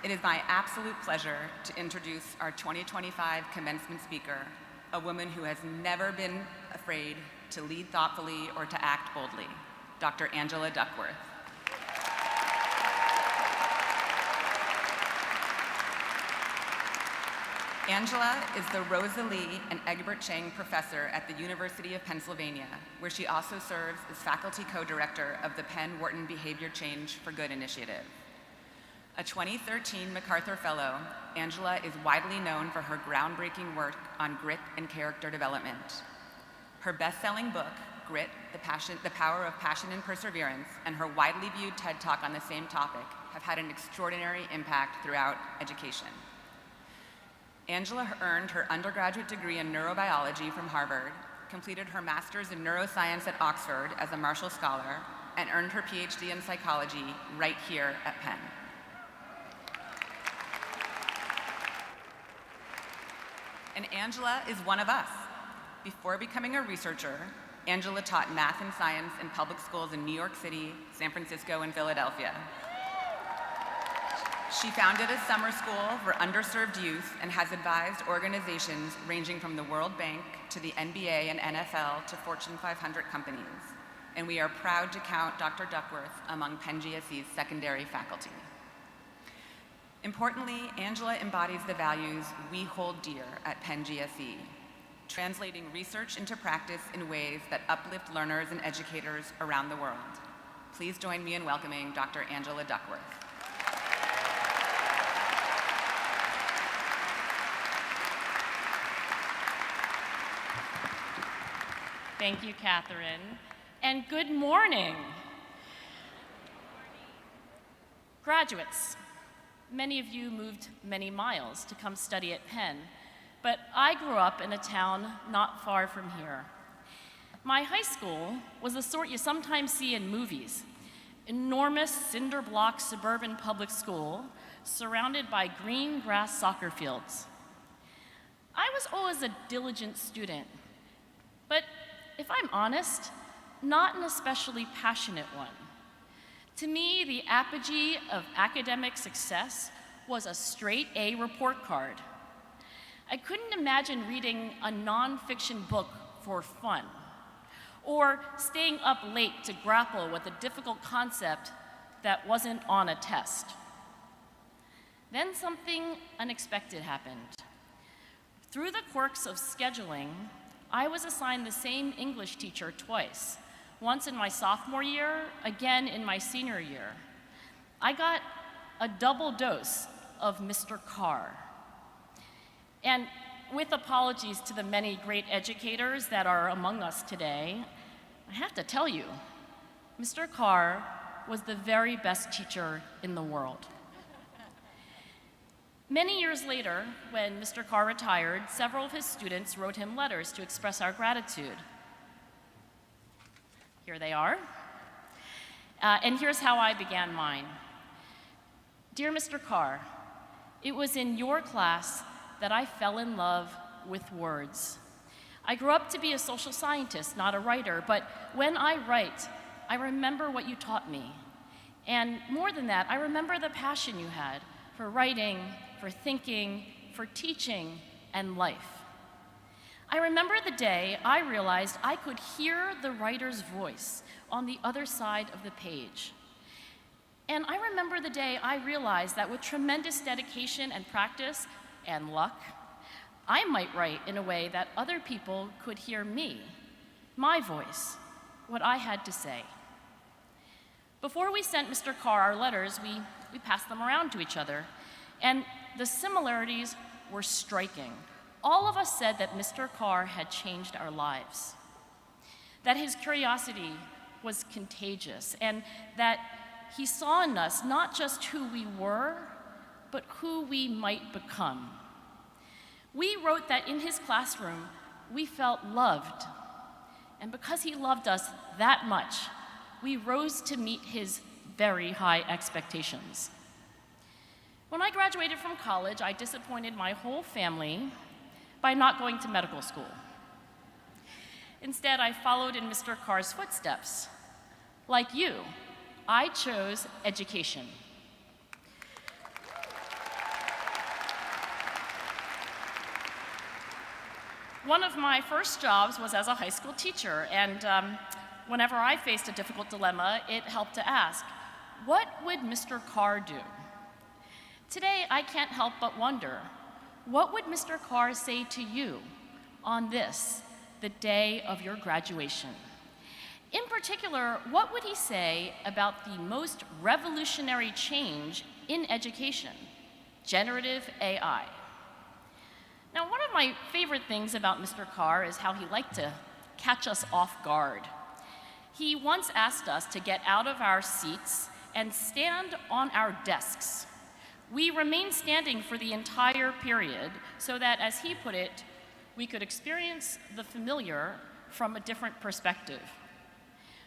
It is my absolute pleasure to introduce our 2025 commencement speaker, a woman who has never been afraid to lead thoughtfully or to act boldly, Dr. Angela Duckworth. Angela is the Rosa Lee and Egbert Chang Professor at the University of Pennsylvania, where she also serves as faculty co-director of the Penn Wharton Behavior Change for Good initiative. A 2013 MacArthur Fellow, Angela is widely known for her groundbreaking work on grit and character development. Her best-selling book, Grit, The Power of Passion and Perseverance, and her widely viewed TED Talk on the same topic have had an extraordinary impact throughout education. Angela earned her undergraduate degree in neurobiology from Harvard, completed her master's in neuroscience at Oxford as a Marshall Scholar, and earned her PhD in psychology right here at Penn. And Angela is one of us. Before becoming a researcher, Angela taught math and science in public schools in New York City, San Francisco, and Philadelphia. She founded a summer school for underserved youth and has advised organizations ranging from the World Bank to the NBA and NFL to Fortune 500 companies. And we are proud to count Dr. Duckworth among Penn GSE's secondary faculty. Importantly, Angela embodies the values we hold dear at Penn GSE, translating research into practice in ways that uplift learners and educators around the world. Please join me in welcoming Dr. Angela Duckworth. Thank you, Catherine, and good morning. Graduates, many of you moved many miles to come study at Penn, but I grew up in a town not far from here. My high school was the sort you sometimes see in movies, enormous cinder block suburban public school surrounded by green grass soccer fields. I was always a diligent student, but if I'm honest, not an especially passionate one. To me, the apogee of academic success was a straight A report card. I couldn't imagine reading a nonfiction book for fun, or staying up late to grapple with a difficult concept that wasn't on a test. Then something unexpected happened. Through the quirks of scheduling, I was assigned the same English teacher twice, once in my sophomore year, again in my senior year. I got a double dose of Mr. Carr. And with apologies to the many great educators that are among us today, I have to tell you, Mr. Carr was the very best teacher in the world. Many years later, when Mr. Carr retired, several of his students wrote him letters to express our gratitude. Here they are. And here's how I began mine. Dear Mr. Carr, it was in your class that I fell in love with words. I grew up to be a social scientist, not a writer, but when I write, I remember what you taught me. And more than that, I remember the passion you had for writing, for thinking, for teaching, and life. I remember the day I realized I could hear the writer's voice on the other side of the page. And I remember the day I realized that with tremendous dedication and practice and luck, I might write in a way that other people could hear me, my voice, what I had to say. Before we sent Mr. Carr our letters, we passed them around to each other, and the similarities were striking. All of us said that Mr. Carr had changed our lives, that his curiosity was contagious, and that he saw in us not just who we were, but who we might become. We wrote that in his classroom, we felt loved, and because he loved us that much, we rose to meet his very high expectations. When I graduated from college, I disappointed my whole family by not going to medical school. Instead, I followed in Mr. Carr's footsteps. Like you, I chose education. one of my first jobs was as a high school teacher, and whenever I faced a difficult dilemma, it helped to ask, what would Mr. Carr do? Today, I can't help but wonder, what would Mr. Carr say to you on this, the day of your graduation? In particular, what would he say about the most revolutionary change in education, generative AI? Now, one of my favorite things about Mr. Carr is how he liked to catch us off guard. He once asked us to get out of our seats and stand on our desks. We remained standing for the entire period so that, as he put it, we could experience the familiar from a different perspective.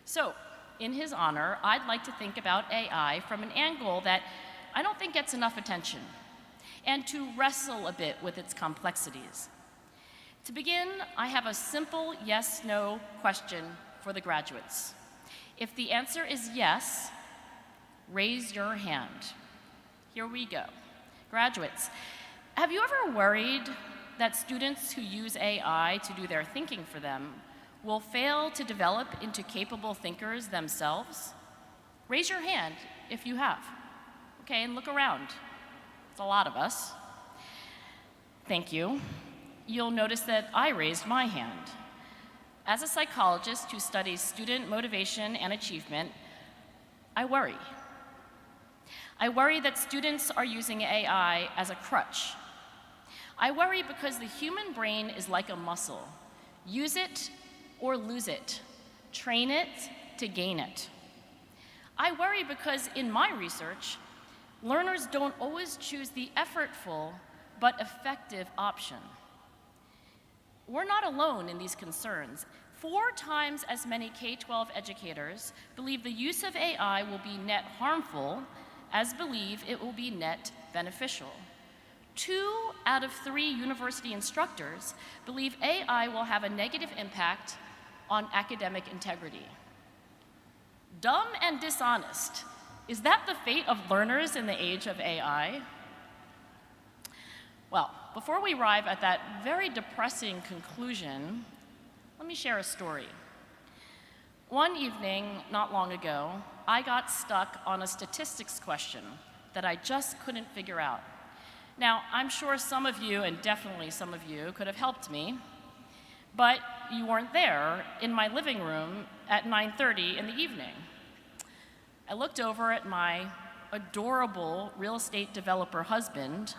So, in his honor, I'd like to think about AI from an angle that I don't think gets enough attention, and to wrestle a bit with its complexities. To begin, I have a simple yes/no question for the graduates. If the answer is yes, raise your hand. Here we go. Graduates, have you ever worried that students who use AI to do their thinking for them will fail to develop into capable thinkers themselves? Raise your hand if you have. Okay, and look around. It's a lot of us. Thank you. You'll notice that I raised my hand. As a psychologist who studies student motivation and achievement, I worry. I worry that students are using AI as a crutch. I worry because the human brain is like a muscle. Use it or lose it. Train it to gain it. I worry because in my research, learners don't always choose the effortful but effective option. We're not alone in these concerns. 4 times as many K-12 educators believe the use of AI will be net harmful as believe it will be net beneficial. 2 out of 3 university instructors believe AI will have a negative impact on academic integrity. Dumb and dishonest. Is that the fate of learners in the age of AI? Well, before we arrive at that very depressing conclusion, let me share a story. One evening, not long ago, I got stuck on a statistics question that I just couldn't figure out. Now, I'm sure some of you, and definitely some of you, could have helped me, but you weren't there in my living room at 9:30 in the evening. I looked over at my adorable real estate developer husband,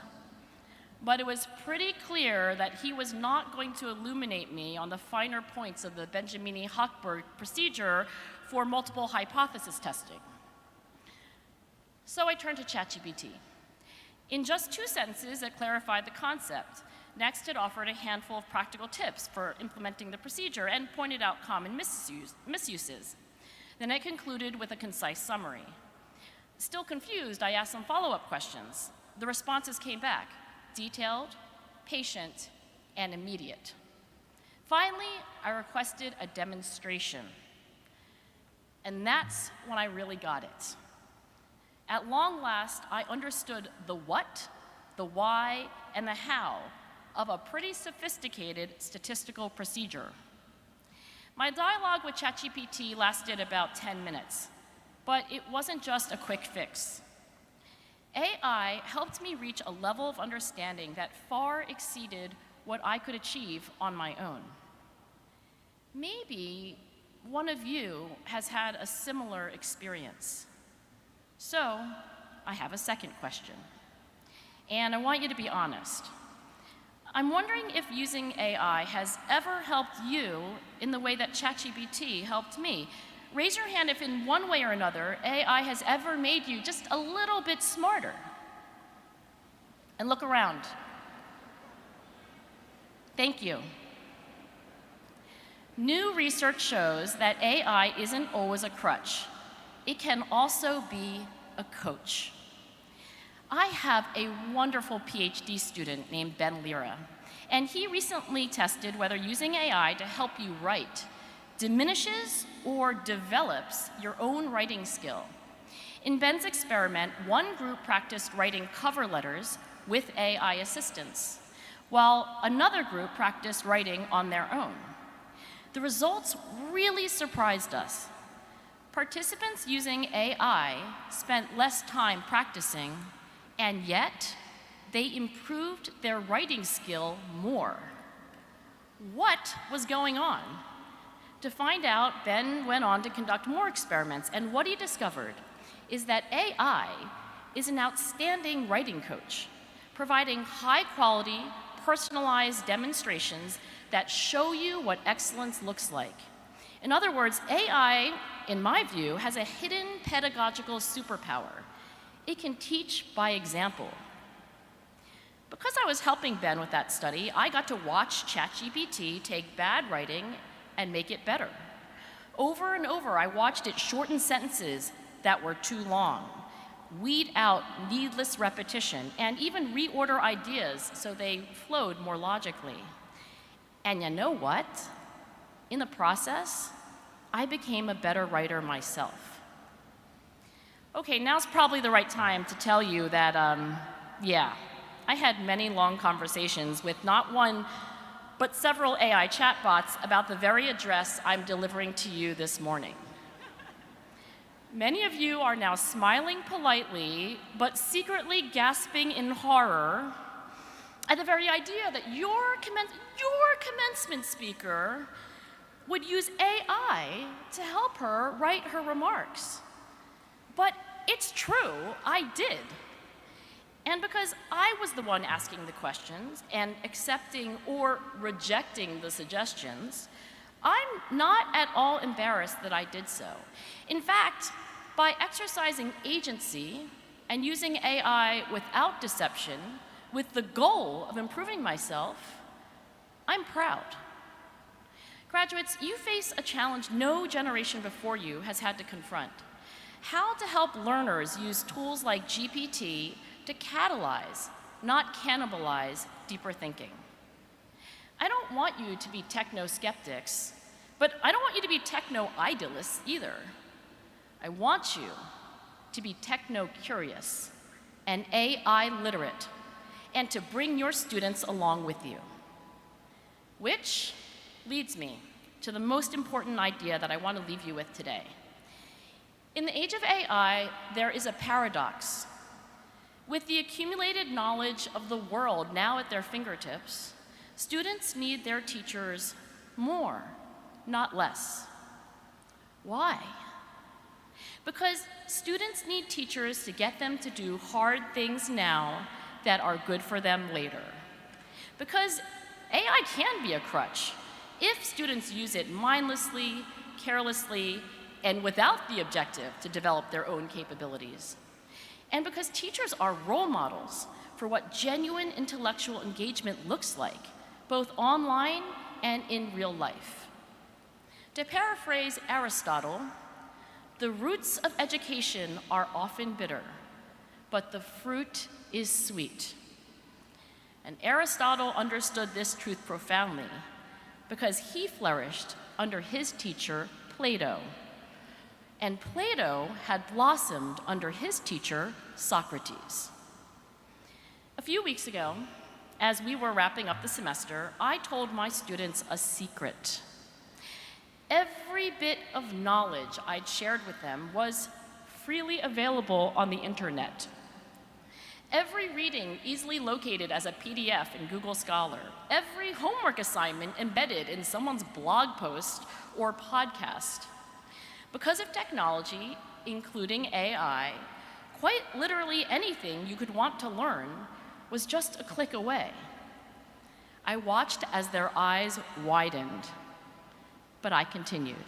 but it was pretty clear that he was not going to illuminate me on the finer points of the Benjamini-Hochberg procedure for multiple hypothesis testing. So I turned to ChatGPT. In just 2 sentences, it clarified the concept. Next, it offered a handful of practical tips for implementing the procedure and pointed out common misuses. Then it concluded with a concise summary. Still confused, I asked some follow-up questions. The responses came back: detailed, patient, and immediate. Finally, I requested a demonstration. And that's when I really got it. At long last, I understood the what, the why, and the how of a pretty sophisticated statistical procedure. My dialogue with ChatGPT lasted about 10 minutes, but it wasn't just a quick fix. AI helped me reach a level of understanding that far exceeded what I could achieve on my own. Maybe one of you has had a similar experience. So, I have a second question, and I want you to be honest. I'm wondering if using AI has ever helped you in the way that ChatGPT helped me. Raise your hand if in one way or another AI has ever made you just a little bit smarter. And look around. Thank you. New research shows that AI isn't always a crutch. It can also be a coach. I have a wonderful PhD student named Ben Lira, and he recently tested whether using AI to help you write diminishes or develops your own writing skill. In Ben's experiment, one group practiced writing cover letters with AI assistance, while another group practiced writing on their own. The results really surprised us. Participants using AI spent less time practicing, and yet they improved their writing skill more. What was going on? To find out, Ben went on to conduct more experiments, and what he discovered is that AI is an outstanding writing coach, providing high-quality, personalized demonstrations that show you what excellence looks like. In other words, AI, in my view, has a hidden pedagogical superpower. It can teach by example. Because I was helping Ben with that study, I got to watch ChatGPT take bad writing and make it better. Over and over, I watched it shorten sentences that were too long, weed out needless repetition, and even reorder ideas so they flowed more logically. And you know what? In the process, I became a better writer myself. Okay, now's probably the right time to tell you that, I had many long conversations with not one, but several AI chatbots about the very address I'm delivering to you this morning. Many of you are now smiling politely, but secretly gasping in horror at the very idea that your commencement speaker would use AI to help her write her remarks. But it's true, I did. And because I was the one asking the questions and accepting or rejecting the suggestions, I'm not at all embarrassed that I did so. In fact, by exercising agency and using AI without deception, with the goal of improving myself, I'm proud. Graduates, you face a challenge no generation before you has had to confront: how to help learners use tools like GPT to catalyze, not cannibalize, deeper thinking. I don't want you to be techno-skeptics, but I don't want you to be techno-idealists either. I want you to be techno-curious and AI literate, and to bring your students along with you. Which leads me to the most important idea that I want to leave you with today. In the age of AI, there is a paradox. With the accumulated knowledge of the world now at their fingertips, students need their teachers more, not less. Why? Because students need teachers to get them to do hard things now that are good for them later. Because AI can be a crutch if students use it mindlessly, carelessly, and without the objective to develop their own capabilities. And because teachers are role models for what genuine intellectual engagement looks like, both online and in real life. To paraphrase Aristotle, the roots of education are often bitter, but the fruit is sweet. And Aristotle understood this truth profoundly because he flourished under his teacher, Plato. And Plato had blossomed under his teacher, Socrates. A few weeks ago, as we were wrapping up the semester, I told my students a secret. Every bit of knowledge I'd shared with them was freely available on the internet. Every reading easily located as a PDF in Google Scholar. Every homework assignment embedded in someone's blog post or podcast. Because of technology, including AI, quite literally anything you could want to learn was just a click away. I watched as their eyes widened, but I continued.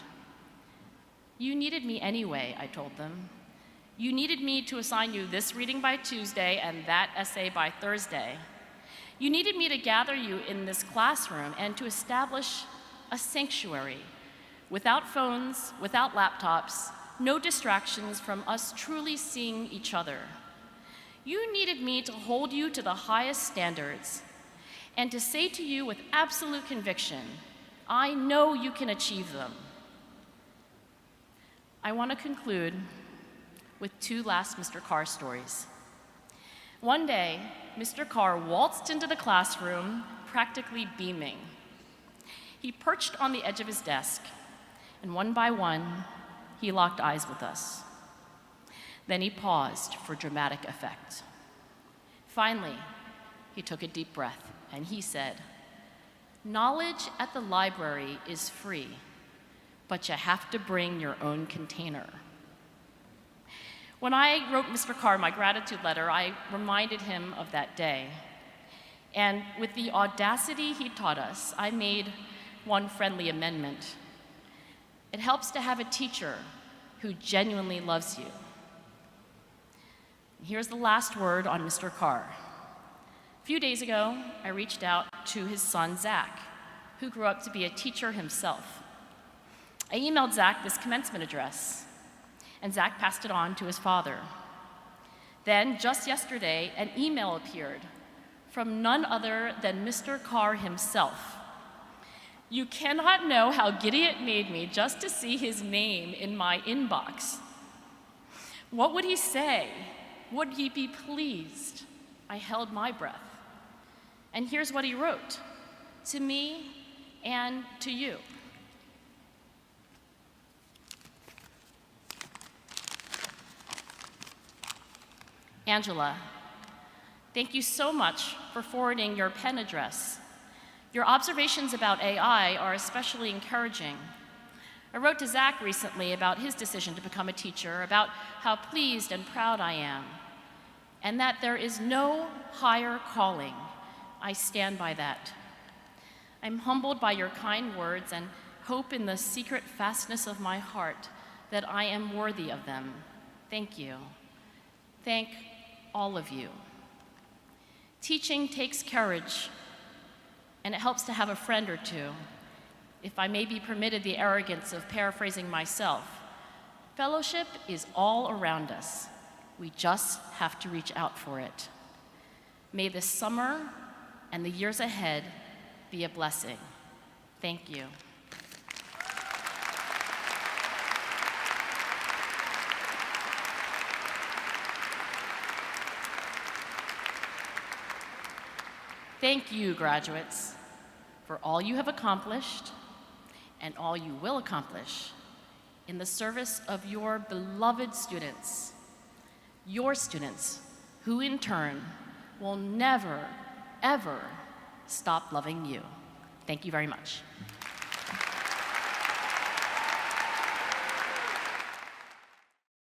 You needed me anyway, I told them. You needed me to assign you this reading by Tuesday and that essay by Thursday. You needed me to gather you in this classroom and to establish a sanctuary without phones, without laptops, no distractions from us truly seeing each other. You needed me to hold you to the highest standards and to say to you with absolute conviction, I know you can achieve them. I want to conclude with two last Mr. Carr stories. One day, Mr. Carr waltzed into the classroom, practically beaming. He perched on the edge of his desk, and one by one, he locked eyes with us. Then he paused for dramatic effect. Finally, he took a deep breath, and he said, "Knowledge at the library is free, but you have to bring your own container." When I wrote Mr. Carr my gratitude letter, I reminded him of that day. And with the audacity he taught us, I made one friendly amendment. It helps to have a teacher who genuinely loves you. Here's the last word on Mr. Carr. A few days ago, I reached out to his son, Zach, who grew up to be a teacher himself. I emailed Zach this commencement address, and Zach passed it on to his father. Then, just yesterday, an email appeared from none other than Mr. Carr himself. You cannot know how giddy it made me just to see his name in my inbox. What would he say? Would he be pleased? I held my breath. And here's what he wrote, to me and to you. Angela, thank you so much for forwarding your Penn address. Your observations about AI are especially encouraging. I wrote to Zach recently about his decision to become a teacher, about how pleased and proud I am, and that there is no higher calling. I stand by that. I'm humbled by your kind words and hope in the secret fastness of my heart that I am worthy of them. Thank you. Thank all of you. Teaching takes courage, and it helps to have a friend or two. If I may be permitted the arrogance of paraphrasing myself, fellowship is all around us. We just have to reach out for it. May this summer and the years ahead be a blessing. Thank you. Thank you, graduates, for all you have accomplished and all you will accomplish in the service of your beloved students, your students, who in turn will never, ever stop loving you. Thank you very much.